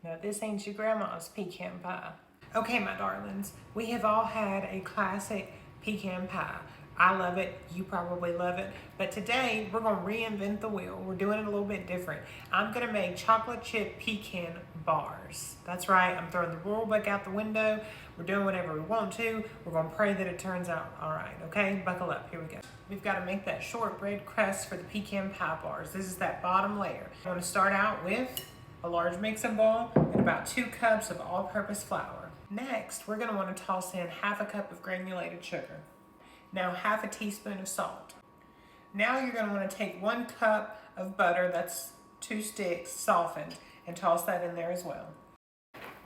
Now this ain't your grandma's pecan pie. Okay, my darlings, we have all had a classic pecan pie. I love it, you probably love it, but today we're gonna reinvent the wheel. We're doing it a little bit different. I'm gonna make chocolate chip pecan bars. That's right, I'm throwing the rule book out the window. We're doing whatever we want to. We're gonna pray that it turns out all right, okay? Buckle up, here we go. We've gotta make that shortbread crust for the pecan pie bars. This is that bottom layer. I'm gonna start out with a large mixing bowl and about 2 cups of all-purpose flour. Next, we're gonna wanna toss in half a cup of granulated sugar. Now half a teaspoon of salt. Now you're gonna wanna take 1 cup of butter, that's 2 sticks, softened, and toss that in there as well.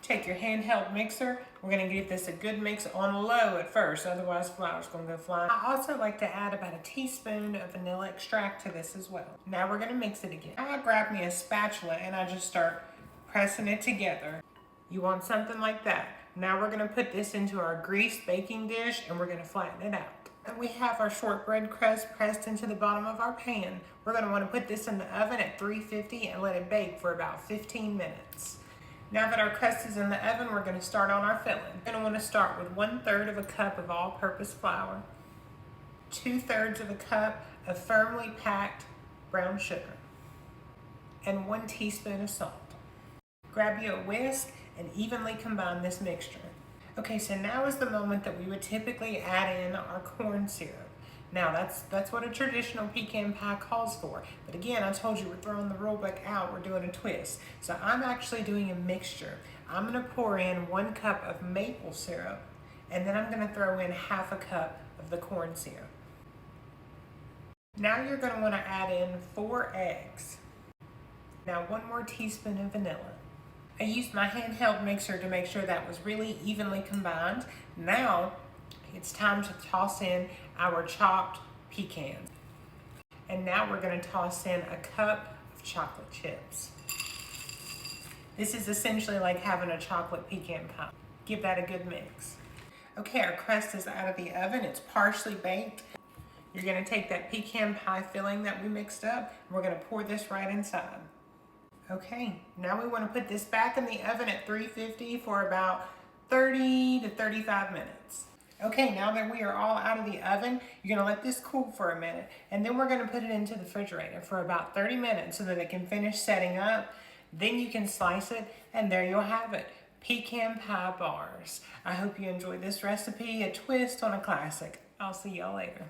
Take your handheld mixer. We're gonna give this a good mix on low at first, otherwise flour's gonna go flying. I also like to add about a teaspoon of vanilla extract to this as well. Now we're gonna mix it again. Now I grab me a spatula and I just start pressing it together. You want something like that. Now we're gonna put this into our greased baking dish and we're gonna flatten it out. And we have our shortbread crust pressed into the bottom of our pan. We're gonna wanna put this in the oven at 350 and let it bake for about 15 minutes. Now that our crust is in the oven, we're gonna start on our filling. We're gonna wanna start with 1/3 of a cup of all-purpose flour, 2/3 of a cup of firmly packed brown sugar, and 1 teaspoon of salt. Grab you a whisk and evenly combine this mixture. Okay, so now is the moment that we would typically add in our corn syrup. Now that's what a traditional pecan pie calls for. But again, I told you we're throwing the rule book out, we're doing a twist. So I'm actually doing a mixture. I'm gonna pour in 1 cup of maple syrup, and then I'm gonna throw in half a cup of the corn syrup. Now you're gonna wanna add in 4 eggs. Now 1 more teaspoon of vanilla. I used my handheld mixer to make sure that was really evenly combined. Now it's time to toss in our chopped pecans. And now we're gonna toss in a cup of chocolate chips. This is essentially like having a chocolate pecan pie. Give that a good mix. Okay, our crust is out of the oven. It's partially baked. You're gonna take that pecan pie filling that we mixed up, and we're gonna pour this right inside. Okay, now we wanna put this back in the oven at 350 for about 30 to 35 minutes. Okay, now that we are all out of the oven, you're gonna let this cool for a minute, and then we're gonna put it into the refrigerator for about 30 minutes so that it can finish setting up. Then you can slice it, and there you'll have it, pecan pie bars. I hope you enjoyed this recipe, a twist on a classic. I'll see y'all later.